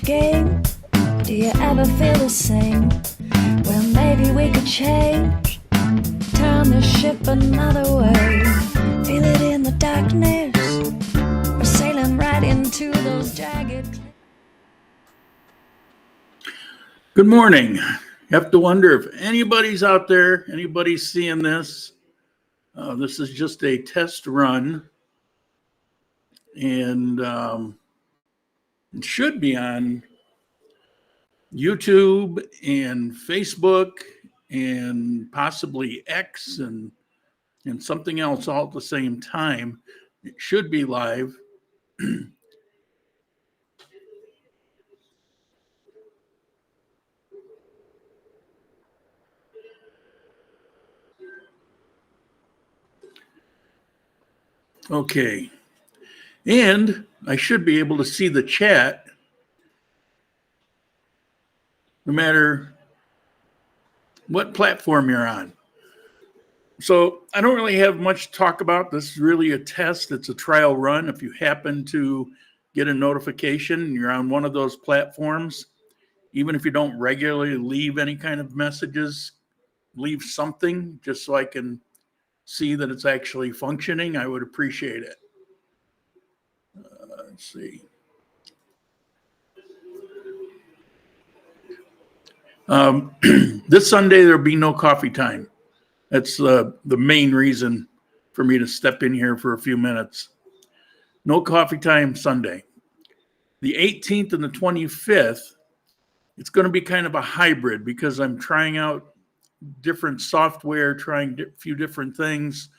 game? Do you ever feel the same? Well, maybe we could change, turn the ship another way. Feel it in the darkness, we're sailing right into those jagged. Good morning. You have to wonder if anybody's out there, anybody's seeing this. This is just a test run, and it should be on YouTube and Facebook and possibly X and something else all at the same time. It should be live. Okay. And I should be able to see the chat no matter what platform you're on. So I don't really have much to talk about. This is really a test. It's a trial run. If you happen to get a notification and you're on one of those platforms, even if you don't regularly leave any kind of messages, leave something just so I can see that it's actually functioning. I would appreciate it. Let's see. This Sunday, there'll be no coffee time. That's the main reason for me to step in here for a few minutes. No coffee time Sunday. The 18th and the 25th, it's going to be kind of a hybrid because I'm trying out different software, trying a few different things.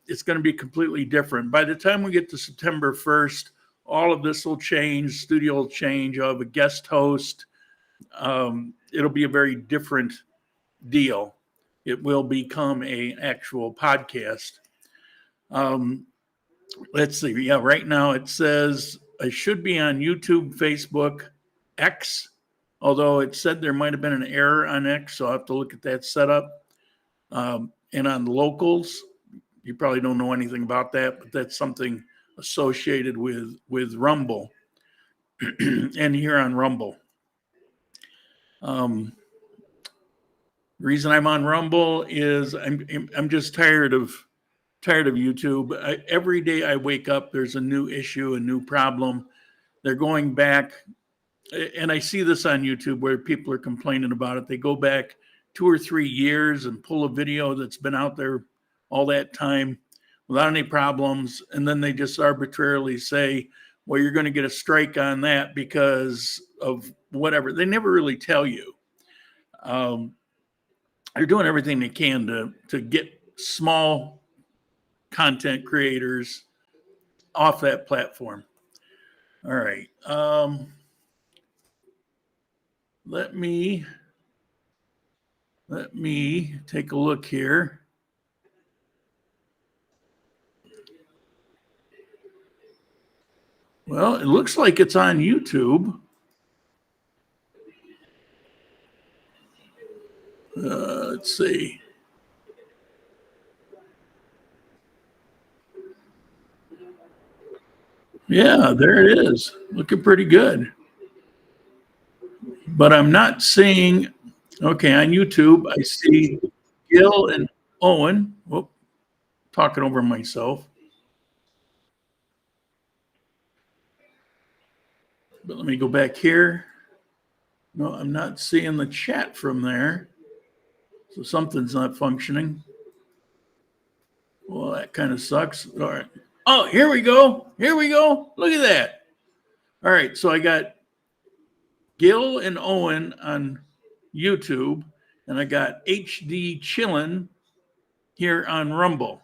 It's going to be completely different. By the time we get to September 1st, all of this will change. Studio will change. I'll have a guest host. It'll be a very different deal. It will become an actual podcast. Let's see. Yeah, right now it says I should be on YouTube, Facebook, X, although it said there might have been an error on X, so I'll have to look at that setup. And on locals, you probably don't know anything about that, but that's something associated with Rumble and here on Rumble. The reason I'm on Rumble is I'm just tired of YouTube. Every day I wake up, there's a new issue, a new problem. They're going back, and I see this on YouTube where people are complaining about it. They go back 2 or 3 years and pull a video that's been out there all that time without any problems, and then they just arbitrarily say, well, you're going to get a strike on that because of whatever. They never really tell you. They're doing everything they can to get small content creators off that platform. All right. Let me take a look here. Well, it looks like it's on YouTube. Let's see. Yeah, there it is. Looking pretty good. But I'm not seeing, okay, on YouTube, I see Gil and Owen. Whoop, talking over myself. But let me go back here. No, I'm not seeing the chat from there. So something's not functioning. Well, that kind of sucks. All right. Oh, here we go. Here we go. Look at that. All right. So I got Gil and Owen on YouTube, and I got HD Chillin' here on Rumble.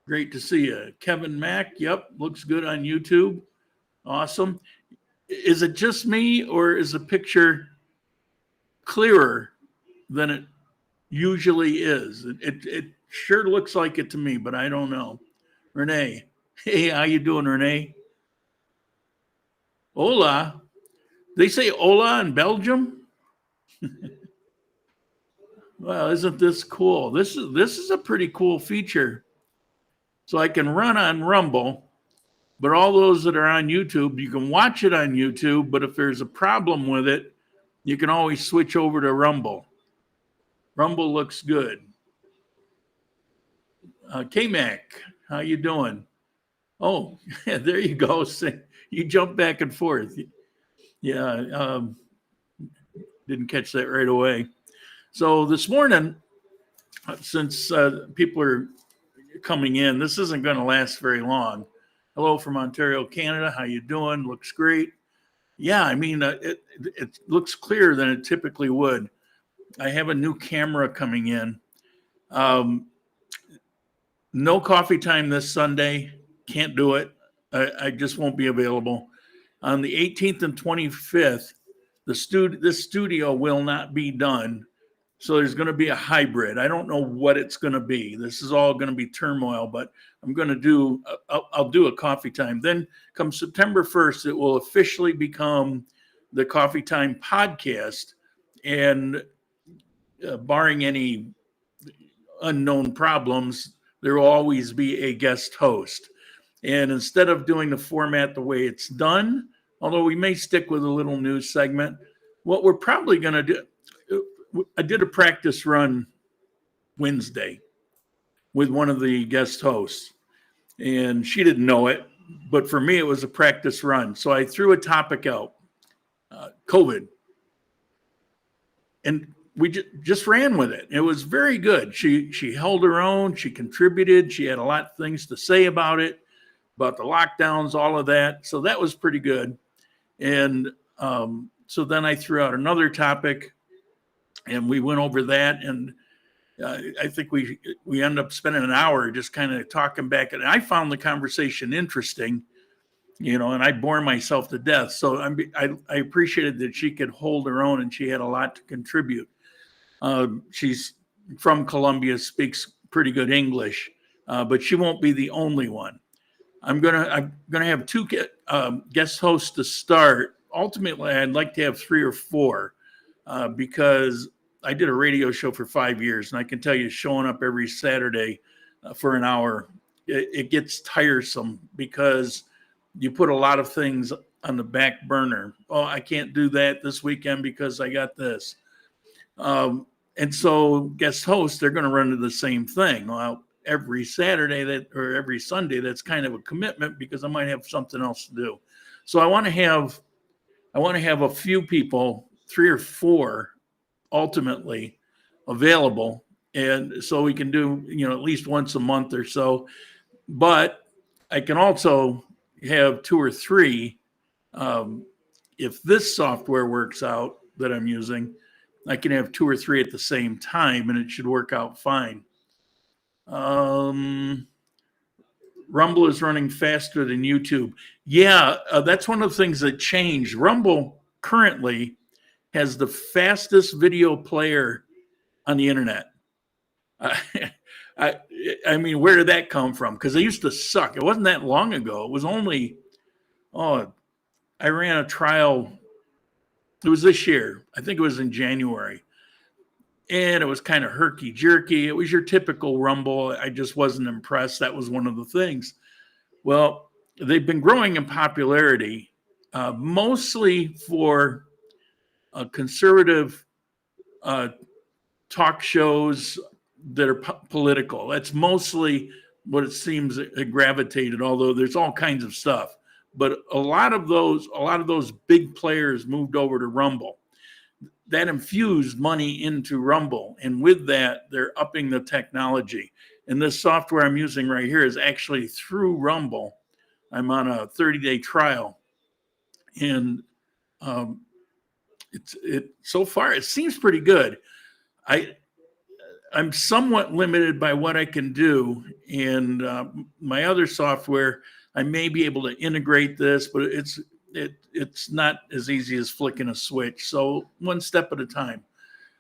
Great to see you. Kevin Mack. Yep. Looks good on YouTube. Awesome. Is it just me, or is the picture clearer than it usually is? It sure looks like it to me, but I don't know. Renee. Hey, how you doing, Renee? Hola. They say hola in Belgium? Well, isn't this cool? This is a pretty cool feature. So I can run on Rumble But all those that are on YouTube, you can watch it on YouTube, but if there's a problem with it, you can always switch over to Rumble. Rumble looks good. K-Mac, how you doing? Oh, there you go. You jump back and forth. Yeah, didn't catch that right away. So this morning, since people are coming in, this isn't going to last very long. Hello from Ontario, Canada. How you doing? Looks great. Yeah, I mean, it looks clearer than it typically would. I have a new camera coming in. No coffee time this Sunday. Can't do it. I just won't be available. On the 18th and 25th, this studio will not be done. So there's going to be a hybrid. I don't know what it's going to be. This is all going to be turmoil, but I'm going to I'll do a coffee time. Then come September 1st, it will officially become the Coffee Time podcast. And barring any unknown problems, there will always be a guest host. And instead of doing the format the way it's done, although we may stick with a little news segment, what we're probably going to do, I did a practice run Wednesday with one of the guest hosts, and she didn't know it, but for me, it was a practice run. So I threw a topic out, COVID, and we just ran with it. It was very good. She held her own. She contributed. She had a lot of things to say about it, about the lockdowns, all of that. So that was pretty good. And so then I threw out another topic, and we went over that, and I think we ended up spending an hour just kind of talking back. And I found the conversation interesting, and I bore myself to death. So I appreciated that she could hold her own, and she had a lot to contribute. She's from Colombia, speaks pretty good English, but she won't be the only one. I'm gonna have two guest hosts to start. Ultimately, I'd like to have 3 or 4 because I did a radio show for 5 years, and I can tell you, showing up every Saturday for an hour, it gets tiresome because you put a lot of things on the back burner. Oh, I can't do that this weekend because I got this. And so guest hosts, they're going to run into the same thing. Well, every Saturday or every Sunday, that's kind of a commitment because I might have something else to do. So I want to have a few people, 3 or 4 ultimately available. And so we can do, at least once a month or so, but I can also have 2 or 3. If this software works out that I'm using, I can have 2 or 3 at the same time, and it should work out fine. Rumble is running faster than YouTube. Yeah, that's one of the things that changed. Rumble currently has the fastest video player on the internet. I mean, where did that come from? Because they used to suck. It wasn't that long ago. It was only, I ran a trial. It was this year. I think it was in January. And it was kind of herky-jerky. It was your typical Rumble. I just wasn't impressed. That was one of the things. Well, they've been growing in popularity, mostly for conservative talk shows that are political. That's mostly what it seems it gravitated, although there's all kinds of stuff. But a lot of those big players moved over to Rumble. That infused money into Rumble. And with that, they're upping the technology. And this software I'm using right here is actually through Rumble. I'm on a 30-day trial. And so far, it seems pretty good. I'm somewhat limited by what I can do. And my other software, I may be able to integrate this, but it's not as easy as flicking a switch. So one step at a time.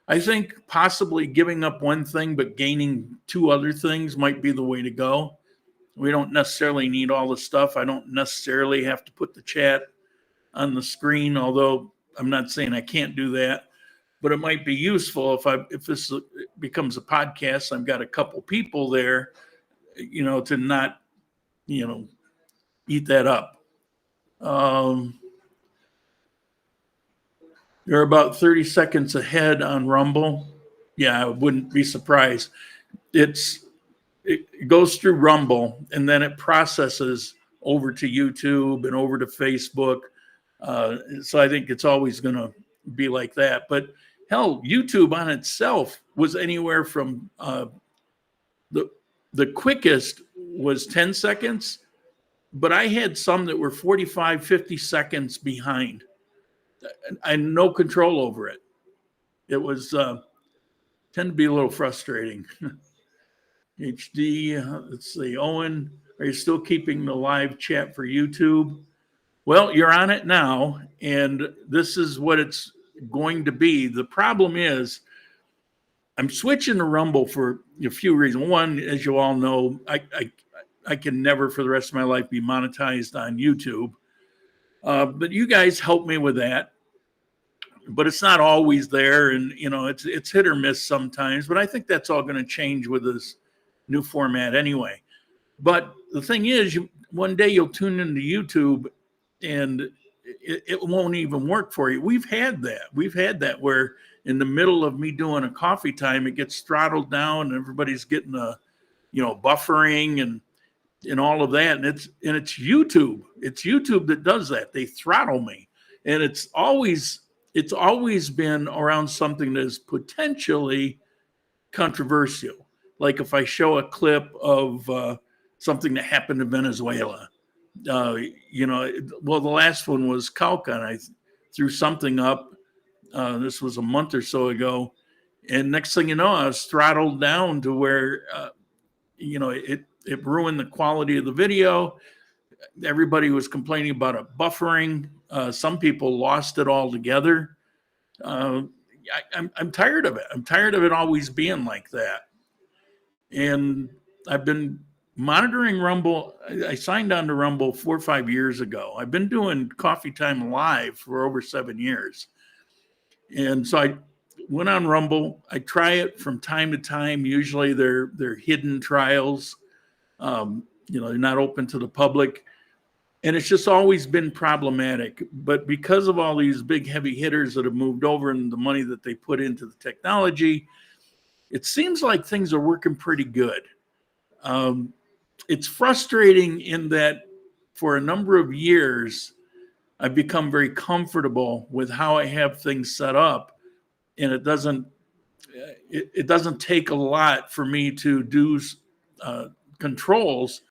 I think possibly giving up one thing but gaining 2 other things might be the way to go. We don't necessarily need all the stuff. I don't necessarily have to put the chat on the screen, although I'm not saying I can't do that. But it might be useful if this becomes a podcast. I've got a couple people there, to not, eat that up. They're about 30 seconds ahead on Rumble. Yeah, I wouldn't be surprised. It goes through Rumble and then it processes over to YouTube and over to Facebook. So I think it's always going to be like that. But hell, YouTube on itself was anywhere from the quickest was 10 seconds, but I had some that were 45, 50 seconds behind. I had no control over it. It was tend to be a little frustrating. HD, let's see. Owen, are you still keeping the live chat for YouTube? Well, you're on it now, and this is what it's going to be. The problem is I'm switching to Rumble for a few reasons. One, as you all know, I can never for the rest of my life be monetized on YouTube. But you guys help me with that. But it's not always there, and it's hit or miss sometimes. But I think that's all going to change with this new format anyway. But the thing is, one day you'll tune into YouTube, and it won't even work for you. We've had that where in the middle of me doing a coffee time, it gets throttled down, and everybody's getting buffering and all of that, and it's YouTube. It's YouTube that does that. They throttle me, and it's always been around something that is potentially controversial. Like if I show a clip of something that happened in Venezuela, well, the last one was Calca. I threw something up. This was a month or so ago. And next thing you know, I was throttled down to where, it ruined the quality of the video. Everybody was complaining about it buffering. Some people lost it altogether. I'm tired of it. I'm tired of it always being like that. And I've been monitoring Rumble. I signed on to Rumble 4 or 5 years ago. I've been doing Coffee Time Live for over 7 years. And so I went on Rumble. I try it from time to time. Usually they're hidden trials. They're not open to the public. And it's just always been problematic. But because of all these big heavy hitters that have moved over and the money that they put into the technology, it seems like things are working pretty good. It's frustrating in that for a number of years, I've become very comfortable with how I have things set up. And it doesn't take a lot for me to do controls,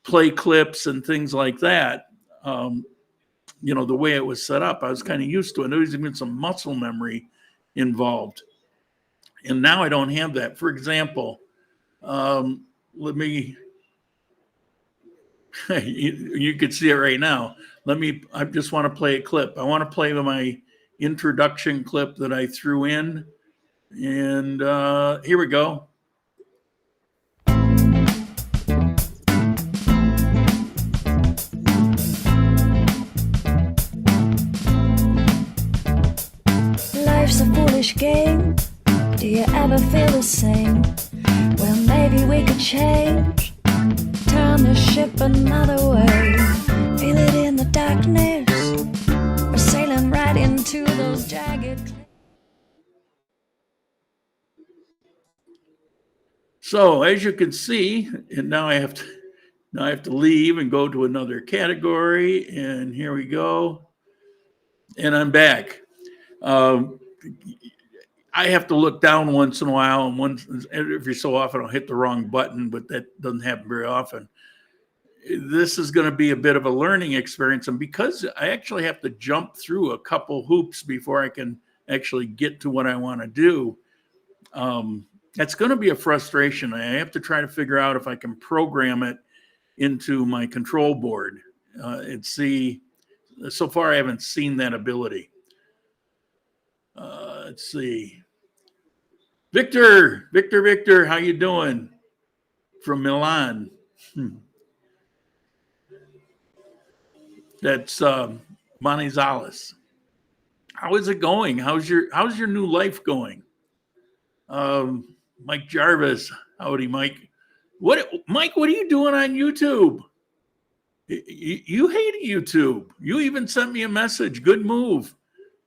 play clips and things like that. The way it was set up, I was kind of used to it. There was even some muscle memory involved. And now I don't have that. For example, you could see it right now. I just want to play a clip. I want to play my introduction clip that I threw in. And here we go. Life's a foolish game. Do you ever feel the same? Well, maybe we could change. Turn the ship another way. Feel it in the darkness. We're sailing right into those jagged. So as you can see, and now I have to leave and go to another category. And here we go. And I'm back. I have to look down once in a while, and every so often I'll hit the wrong button, but that doesn't happen very often. This is going to be a bit of a learning experience, and because I actually have to jump through a couple hoops before I can actually get to what I want to do, that's going to be a frustration. I have to try to figure out if I can program it into my control board and see. So far, I haven't seen that ability. Let's see. Victor, how you doing? From Milan. That's Manizales. How is it going? How's your new life going? Mike Jarvis. Howdy, Mike. Mike, what are you doing on YouTube? You hate YouTube. You even sent me a message. Good move.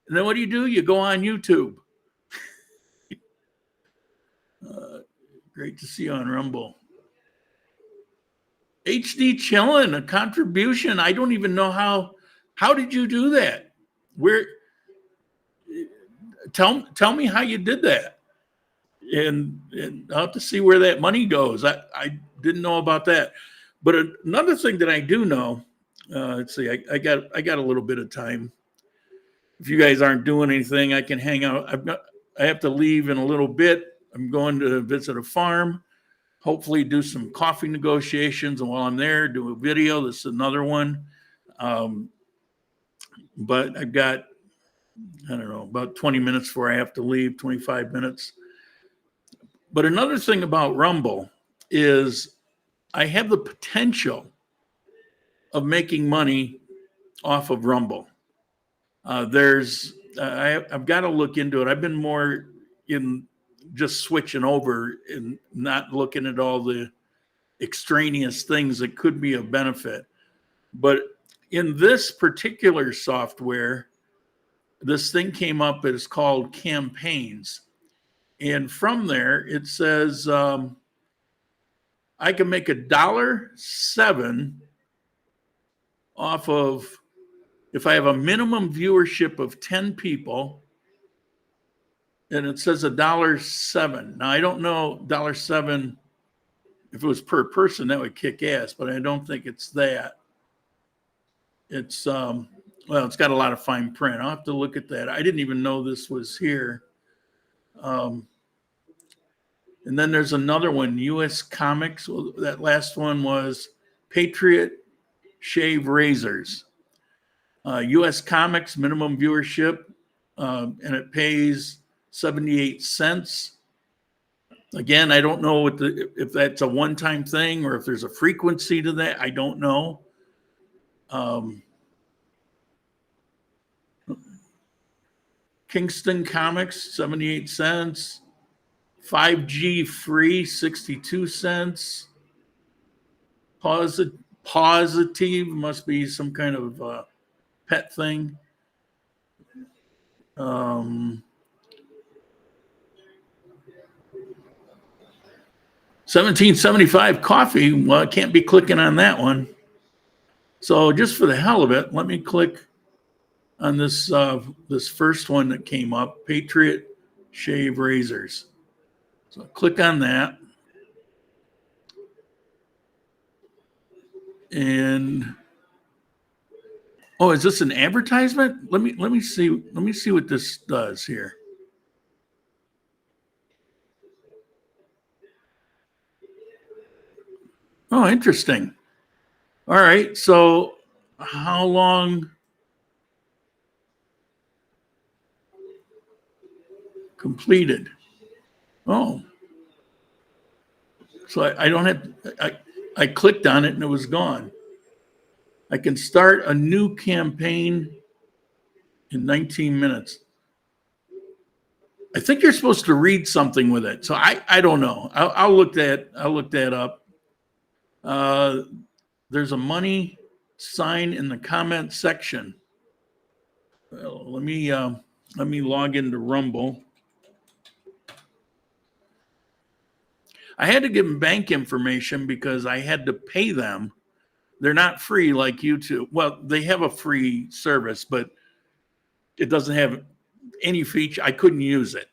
And then what do? You go on YouTube. Great to see you on Rumble. HD Chillin', a contribution. I don't even know how did you do that? Where? Tell me how you did that. And I'll have to see where that money goes. I didn't know about that. But another thing that I do know, let's see, I got a little bit of time. If you guys aren't doing anything, I can hang out. I have to leave in a little bit. I'm going to visit a farm, hopefully do some coffee negotiations. And while I'm there, do a video. This is another one. But I've got, I don't know, about 20 minutes before I have to leave, 25 minutes. But another thing about Rumble is I have the potential of making money off of Rumble. I've got to look into it. I've been more in just switching over and not looking at all the extraneous things that could be of benefit. But in this particular software, this thing came up. It's called Campaigns. And from there, it says I can make $1.07 off of, if I have a minimum viewership of 10 people, and it says $1.07. Now, I don't know $1.07, if it was per person, that would kick ass, but I don't think it's that. It's, well, it's got a lot of fine print. I'll have to look at that. I didn't even know this was here. And then there's another one, US Comics. Well, that last one was Patriot Shave Razors. US Comics, minimum viewership, and it pays 78 cents. Again, I don't know if that's a one-time thing or if there's a frequency to that. I don't know. Kingston Comics, 78 cents. 5G free, 62 cents. Positive must be some kind of pet thing. 1775 coffee. Well, I can't be clicking on that one. So just for the hell of it, let me click on this this first one that came up, Patriot Shave Razors. So click on that. And oh, is this an advertisement? Let me see what this does here. Oh, interesting. All right. So how long completed? Oh. So I don't have, I clicked on it and it was gone. I can start a new campaign in 19 minutes. I think you're supposed to read something with it. So I don't know. I'll look that up. There's a money sign in the comment section. Well, let me log into Rumble. I had to give them bank information because I had to pay them. They're not free like YouTube. Well, they have a free service, but it doesn't have any feature. I couldn't use it.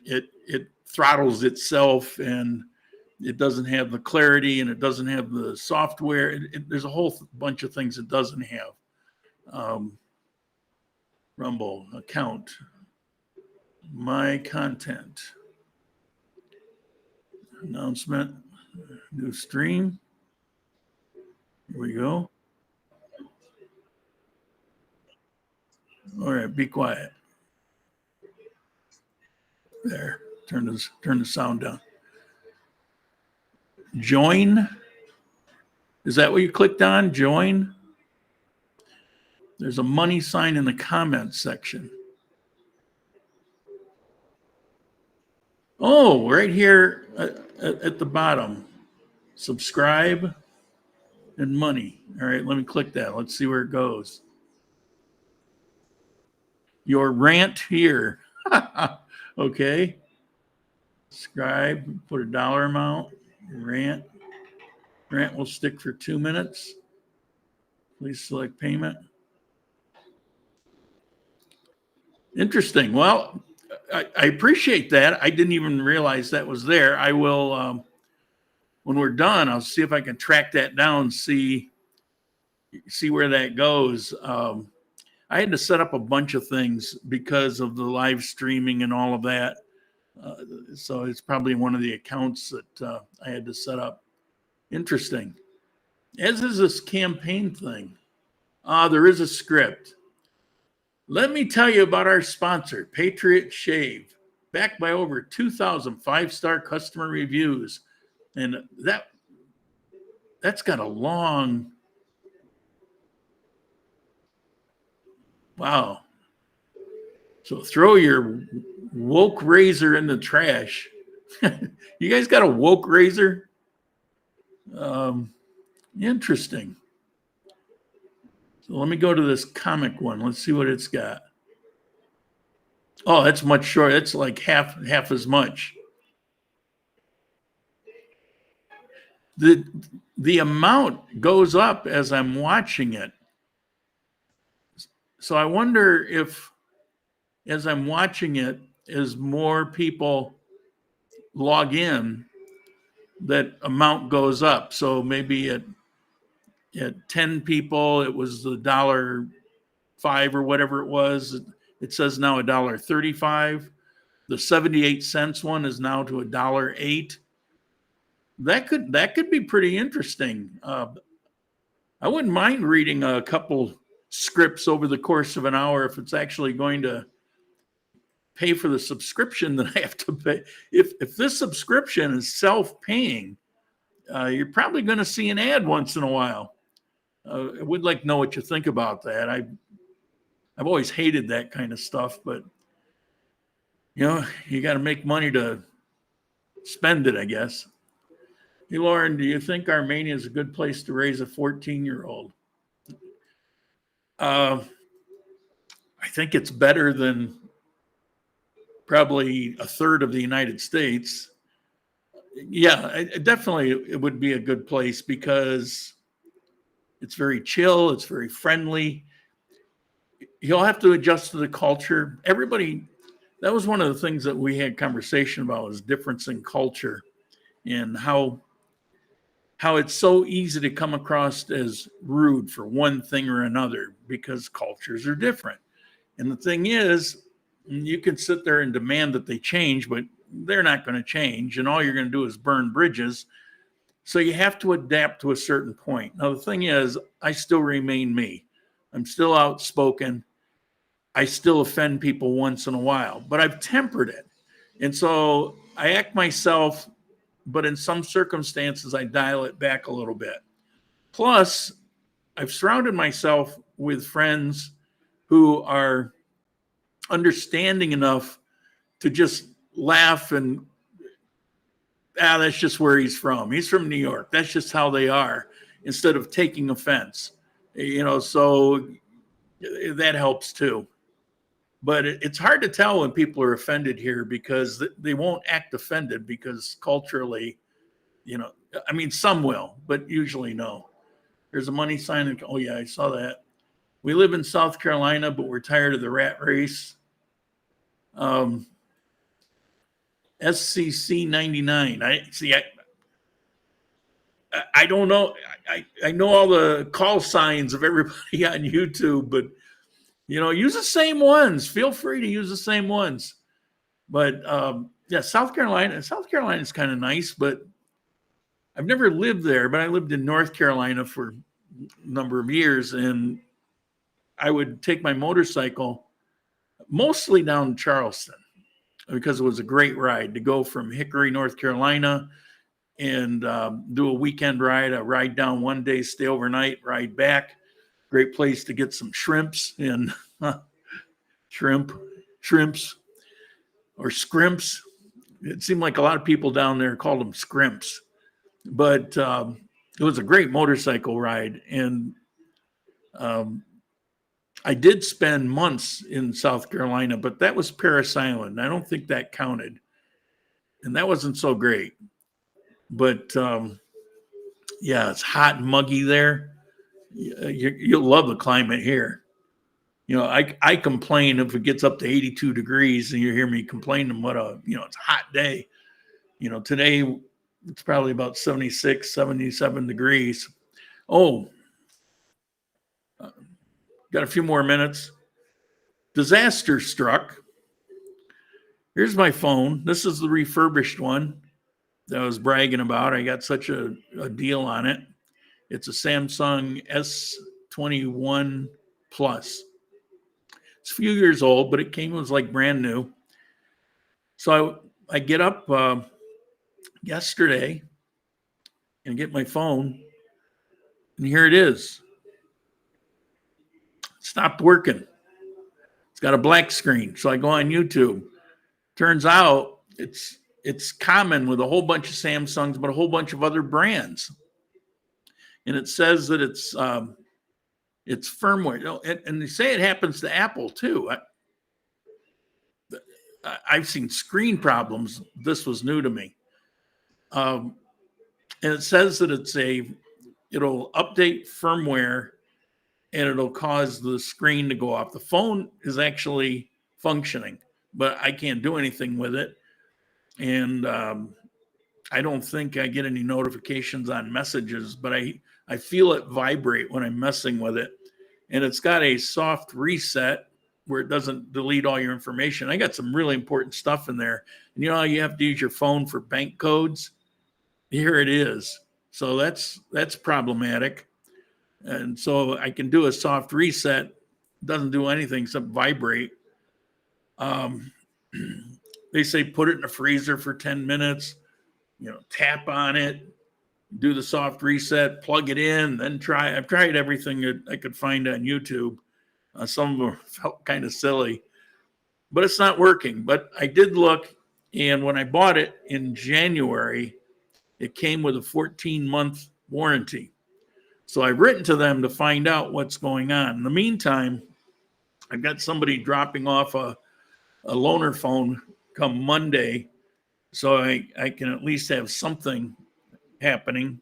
It throttles itself, and it doesn't have the clarity, and it doesn't have the software. There's a whole bunch of things it doesn't have. Rumble account, my content, announcement, new stream. Here we go. All right, be quiet. There, turn the sound down. Join. Is that what you clicked on? Join. There's a money sign in the comments section. Oh, right here at the bottom. Subscribe. and money. All right, let me click that. Let's see where it goes. Your rant here. Okay. Subscribe, put a dollar amount. Rant. Rant will stick for 2 minutes. Please select payment. Interesting. Well, I appreciate that. I didn't even realize that was there. I will, when we're done, I'll see if I can track that down, see where that goes. I had to set up a bunch of things because of the live streaming and all of that. So it's probably one of the accounts that I had to set up. Interesting. As is this campaign thing. There is a script. Let me tell you about our sponsor, Patriot Shave, backed by over 2,000 five-star customer reviews. And that's got a long, wow. So throw your woke razor in the trash. You guys got a woke razor? Interesting. So let me go to this comic one. Let's see what it's got. Oh, that's much shorter. It's like half as much. The amount goes up as I'm watching it. So I wonder if, as I'm watching it, as more people log in, that amount goes up. So maybe at 10 people, it was $1.05 or whatever it was. It says now $1.35. The 78 cents one is now to $1.08. That could be pretty interesting. I wouldn't mind reading a couple scripts over the course of an hour if it's actually going to pay for the subscription that I have to pay. If this subscription is self-paying, you're probably going to see an ad once in a while. I would like to know what you think about that. I've always hated that kind of stuff, but you got to make money to spend it, I guess. Hey, Lauren, do you think Armenia is a good place to raise a 14-year-old? I think it's better than probably a third of the United States. Yeah, definitely it would be a good place because it's very chill. It's very friendly. You'll have to adjust to the culture. Everybody, that was one of the things that we had conversation about, was difference in culture and how it's so easy to come across as rude for one thing or another because cultures are different. And the thing is, you can sit there and demand that they change, but they're not going to change. And all you're going to do is burn bridges. So you have to adapt to a certain point. Now, the thing is, I still remain me. I'm still outspoken. I still offend people once in a while, but I've tempered it. And so I act myself, but in some circumstances, I dial it back a little bit. Plus, I've surrounded myself with friends who are understanding enough to just laugh and, that's just where he's from. He's from New York. That's just how they are, instead of taking offense. So that helps too. But it's hard to tell when people are offended here because they won't act offended because culturally, some will, but usually no. There's a money sign. Oh, yeah, I saw that. We live in South Carolina, but we're tired of the rat race. SCC 99. I don't know. I know all the call signs of everybody on YouTube, but use the same ones. Feel free to use the same ones. But South Carolina is kind of nice, but I've never lived there. But I lived in North Carolina for a number of years, and I would take my motorcycle mostly down to Charleston because it was a great ride to go from Hickory, North Carolina, and do a weekend ride. I ride down one day, stay overnight, ride back. Great place to get some shrimps and shrimps or scrimps. It seemed like a lot of people down there called them scrimps. But it was a great motorcycle ride. And I did spend months in South Carolina, but that was Parris Island. I don't think that counted. And that wasn't so great. But yeah, it's hot and muggy there. You'll love the climate here. You know, I complain if it gets up to 82 degrees and you hear me complaining what it's a hot day. You know, today it's probably about 76, 77 degrees. Oh, got a few more minutes. Disaster struck. Here's my phone. This is the refurbished one that I was bragging about. I got such a deal on it. It's a Samsung S21 Plus. It's a few years old, but it was like brand new. So I get up yesterday and get my phone, and here it is. It stopped working. It's got a black screen. So I go on YouTube. Turns out it's common with a whole bunch of Samsungs, but a whole bunch of other brands. And it says that it's firmware. And they say it happens to Apple too. I've seen screen problems. This was new to me. And it says that it'll update firmware and it'll cause the screen to go off. The phone is actually functioning, but I can't do anything with it. And I don't think I get any notifications on messages, but I feel it vibrate when I'm messing with it. And it's got a soft reset where it doesn't delete all your information. I got some really important stuff in there. And you know how you have to use your phone for bank codes? Here it is. So that's problematic. And so I can do a soft reset. It doesn't do anything except vibrate. They say put it in the freezer for 10 minutes, tap on it, do the soft reset, plug it in, then try. I've tried everything that I could find on YouTube. Some of them felt kind of silly, but it's not working. But I did look, and when I bought it in January, it came with a 14-month warranty. So I've written to them to find out what's going on. In the meantime, I've got somebody dropping off a loaner phone come Monday, so I can at least have something happening.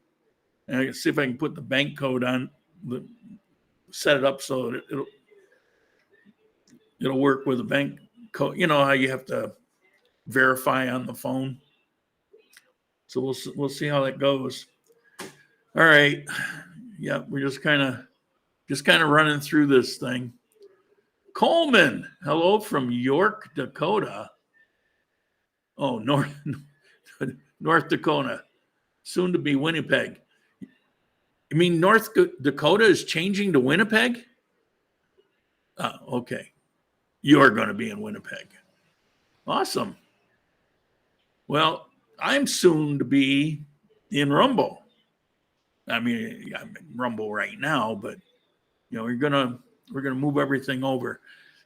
And I can see if I can put the bank code on, set it up so that it'll work with the bank code. You know how you have to verify on the phone. So we'll see how that goes. All right. Yeah, we're just kind of running through this thing. Coleman, hello from York, Dakota. Oh, North Dakota, soon to be Winnipeg. You mean North Dakota is changing to Winnipeg? Oh, okay. You're going to be in Winnipeg. Awesome. Well, I'm soon to be in Rumble. I mean, I'm in Rumble right now, but we're gonna move everything over.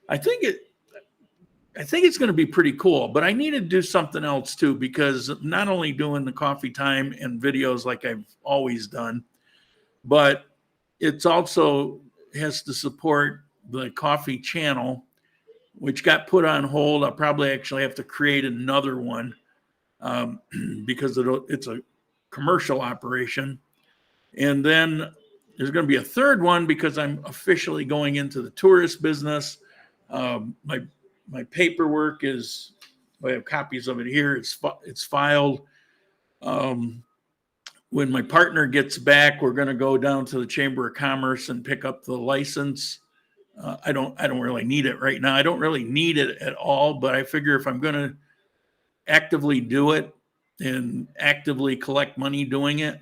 I think it's going to be pretty cool, but I need to do something else too, because not only doing the coffee time and videos like I've always done, but it's also has to support the coffee channel, which got put on hold. I'll probably actually have to create another one because it's a commercial operation. And then there's going to be a third one because I'm officially going into the tourist business. My paperwork is, I have copies of it here. It's filed. When my partner gets back, we're going to go down to the Chamber of Commerce and pick up the license. I don't really need it right now. I don't really need it at all, but I figure if I'm going to actively do it and actively collect money doing it,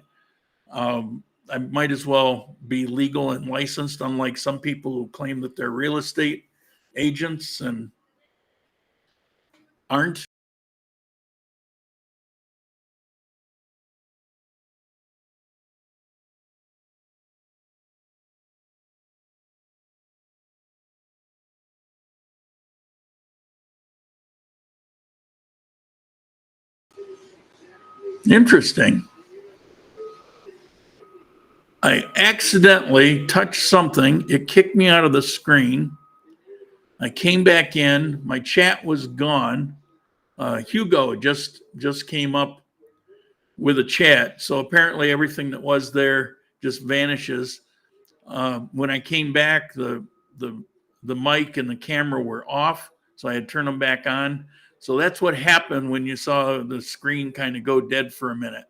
I might as well be legal and licensed, unlike some people who claim that they're real estate agents and aren't. Interesting. I accidentally touched something. It kicked me out of the screen. I came back in. My chat was gone. Hugo just came up with a chat. So apparently everything that was there just vanishes. When I came back, the mic and the camera were off, so I had turned them back on. So that's what happened when you saw the screen kind of go dead for a minute.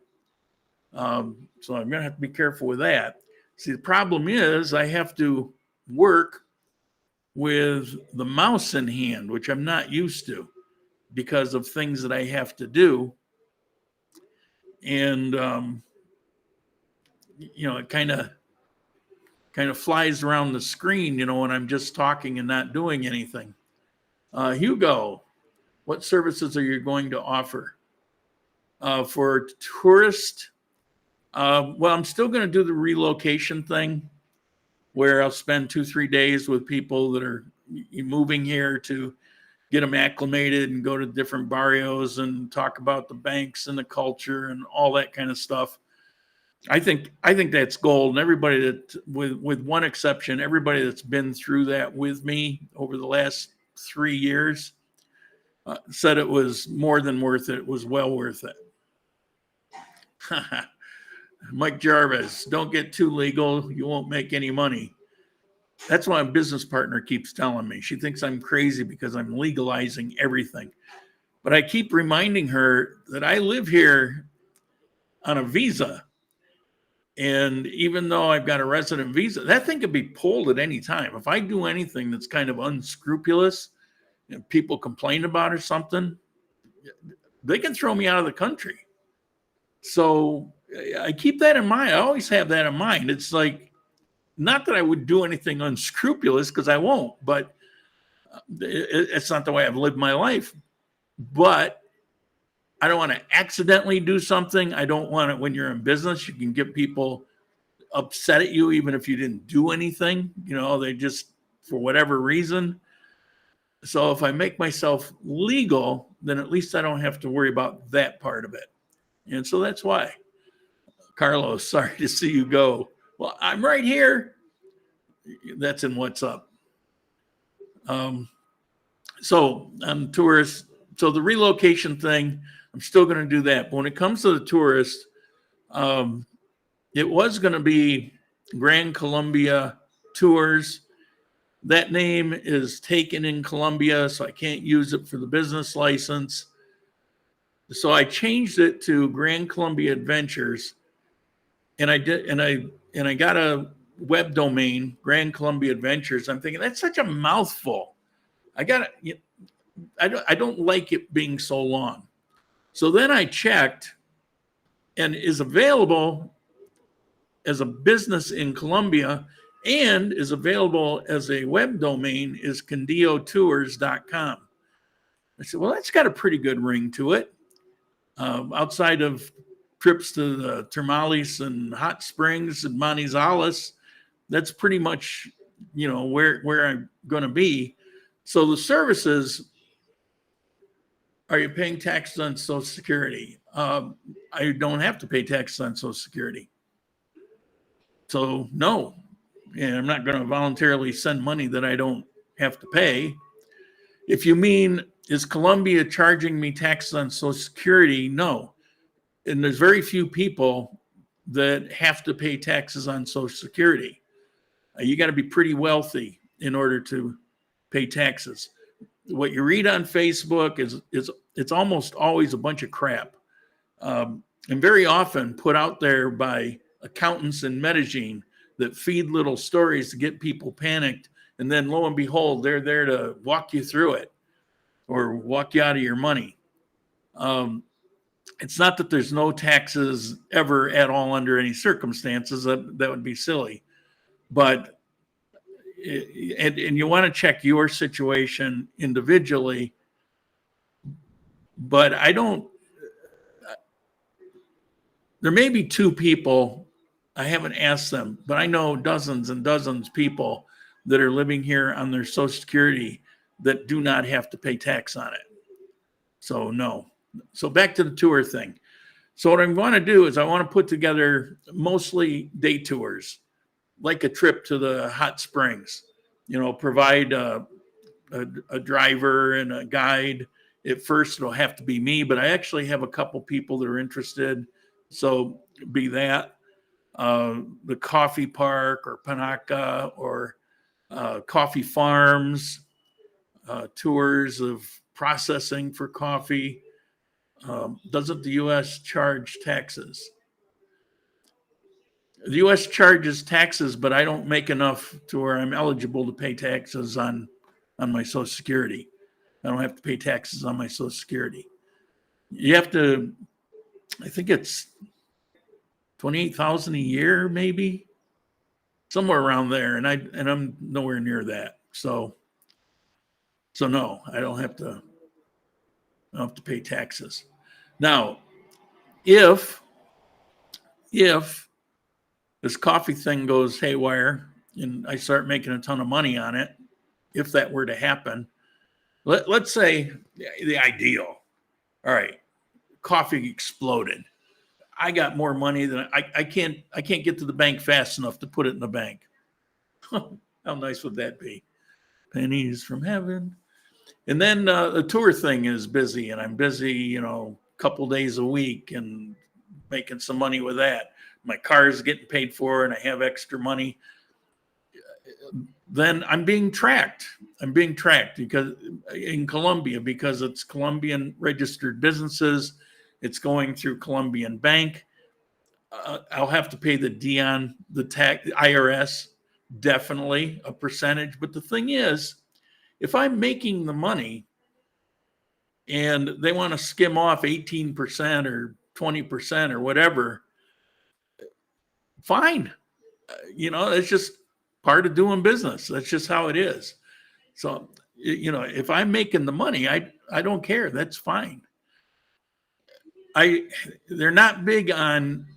So I'm gonna have to be careful with that. See, the problem is I have to work with the mouse in hand, which I'm not used to because of things that I have to do. And it kind of flies around the screen, when I'm just talking and not doing anything. Hugo, what services are you going to offer? For tourists, well, I'm still going to do the relocation thing where I'll spend 2-3 days with people that are moving here to get them acclimated and go to different barrios and talk about the banks and the culture and all that kind of stuff. I think that's gold. And everybody that, with one exception, everybody that's been through that with me over the last 3 years said it was more than worth it. It was well worth it. Mike Jarvis, don't get too legal. You won't make any money. That's what my business partner keeps telling me. She thinks I'm crazy because I'm legalizing everything. But I keep reminding her that I live here on a visa. And even though I've got a resident visa, that thing could be pulled at any time. If I do anything that's kind of unscrupulous and people complain about or something, they can throw me out of the country. So I keep that in mind. I always have that in mind. It's like, not that I would do anything unscrupulous, because I won't, but it's not the way I've lived my life. But I don't want to accidentally do something. I don't want it when you're in business. You can get people upset at you, even if you didn't do anything. They just, for whatever reason. So if I make myself legal, then at least I don't have to worry about that part of it. And so that's why. Carlos, sorry to see you go. Well, I'm right here. That's in What's Up. So I'm tourist. So the relocation thing, I'm still going to do that. But when it comes to the tourists, it was going to be Gran Colombia Tours. That name is taken in Colombia, so I can't use it for the business license. So I changed it to Gran Colombia Adventures, and I did, and I got a web domain, Gran Colombia Adventures. I'm thinking that's such a mouthful. I don't like it being so long. So then I checked, and is available as a business in Colombia and is available as a web domain is condiotours.com. I said, well, that's got a pretty good ring to it. Outside of trips to the Termales and hot springs and Manizales, that's pretty much, where I'm going to be. So the services, are you paying taxes on Social Security? I don't have to pay taxes on Social Security. So no, and I'm not going to voluntarily send money that I don't have to pay. If you mean, is Colombia charging me taxes on Social Security? No. And there's very few people that have to pay taxes on Social Security. You got to be pretty wealthy in order to pay taxes. What you read on Facebook is it's almost always a bunch of crap, and very often put out there by accountants in Medellin that feed little stories to get people panicked, and then lo and behold, they're there to walk you through it or walk you out of your money. It's not that there's no taxes ever at all under any circumstances. That would be silly. But and you want to check your situation individually. But there may be two people, I haven't asked them, but I know dozens and dozens of people that are living here on their Social Security that do not have to pay tax on it. So no. So back to the tour thing. So what I'm going to do is I want to put together mostly day tours, like a trip to the hot springs, provide a driver and a guide. At first, it'll have to be me, but I actually have a couple people that are interested. So be that the coffee park or Panaka or coffee farms, tours of processing for coffee. Doesn't the U.S. charge taxes? The U.S. charges taxes, but I don't make enough to where I'm eligible to pay taxes on my Social Security. I don't have to pay taxes on my Social Security. You have to, I think it's 28,000 a year, maybe somewhere around there, and I'm nowhere near that. So no, I don't have to pay taxes. Now, if this coffee thing goes haywire and I start making a ton of money on it, if that were to happen, let's say the ideal. All right, coffee exploded. I got more money than I can't get to the bank fast enough to put it in the bank. How nice would that be? Pennies from heaven. And then the tour thing is busy, and I'm busy, a couple days a week and making some money with that. My car is getting paid for and I have extra money. Then I'm being tracked. Because in Colombia, because it's Colombian registered businesses, it's going through Colombian bank. I'll have to pay the DIAN, the IRS, definitely a percentage. But the thing is, if I'm making the money and they want to skim off 18% or 20% or whatever, fine. It's just part of doing business. That's just how it is. So, if I'm making the money, I don't care. That's fine. They're not big on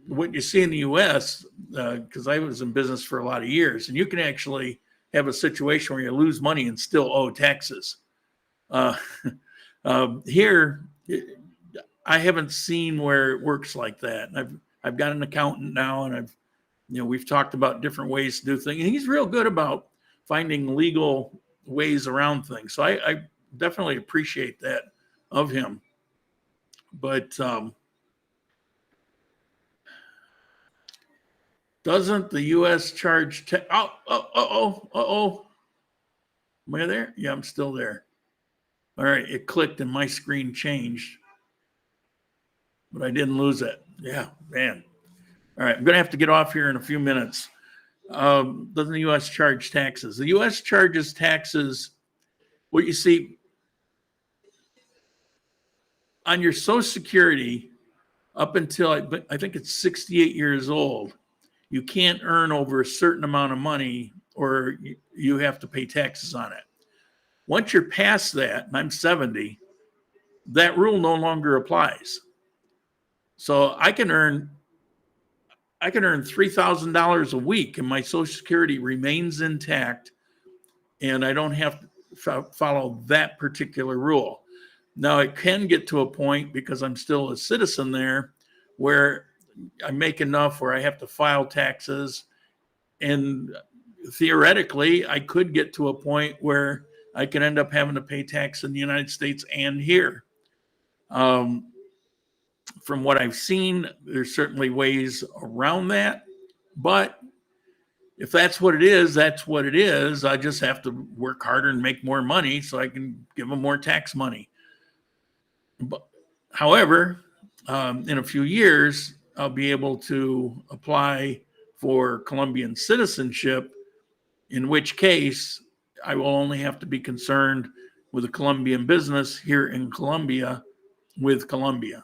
what you see in the U.S. Because I was in business for a lot of years, and you can actually have a situation where you lose money and still owe taxes. Here, I haven't seen where it works like that. I've got an accountant now, and we've talked about different ways to do things, and he's real good about finding legal ways around things. So I definitely appreciate that of him. But doesn't the U.S. charge Am I there? Yeah, I'm still there. All right, it clicked and my screen changed, but I didn't lose it. Yeah, man. All right, I'm going to have to get off here in a few minutes. Doesn't the U.S. charge taxes? The U.S. charges taxes. What you see on your Social Security up until I think it's 68 years old, you can't earn over a certain amount of money or you have to pay taxes on it. Once you're past that, and I'm 70, that rule no longer applies. So I can earn $3,000 a week and my Social Security remains intact and I don't have to follow that particular rule. Now it can get to a point, because I'm still a citizen there, where I make enough where I have to file taxes. And theoretically, I could get to a point where I could end up having to pay tax in the United States and here. From what I've seen, there's certainly ways around that. But if that's what it is, that's what it is. I just have to work harder and make more money so I can give them more tax money. But, however, in a few years, I'll be able to apply for Colombian citizenship, in which case I will only have to be concerned with a Colombian business here in Colombia with Colombia.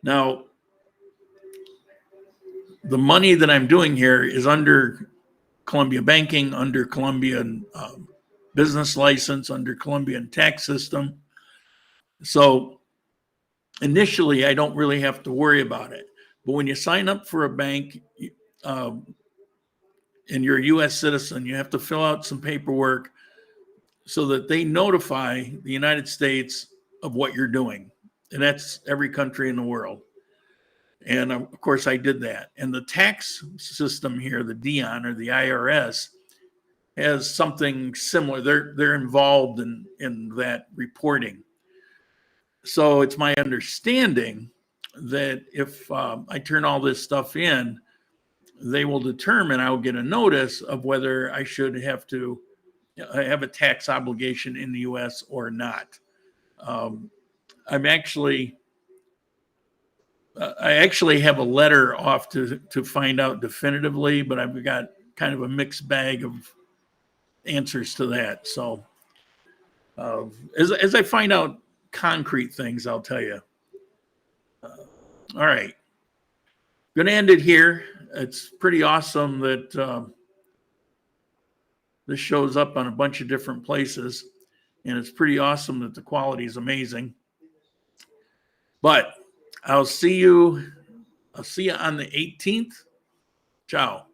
Now, the money that I'm doing here is under Colombia banking, under Colombian business license, under Colombian tax system. So initially, I don't really have to worry about it. But when you sign up for a bank and you're a U.S. citizen, you have to fill out some paperwork so that they notify the United States of what you're doing. And that's every country in the world. And of course, I did that. And the tax system here, the Dion or the IRS, has something similar. They're involved in that reporting. So it's my understanding that if I turn all this stuff in, they will determine, I'll get a notice of whether I should have to have a tax obligation in the U.S. or not. I actually have a letter off to find out definitively, but I've got kind of a mixed bag of answers to that. So as I find out concrete things, I'll tell you. All right. Going to end it here. It's pretty awesome that this shows up on a bunch of different places, and it's pretty awesome that the quality is amazing. But I'll see you on the 18th. Ciao.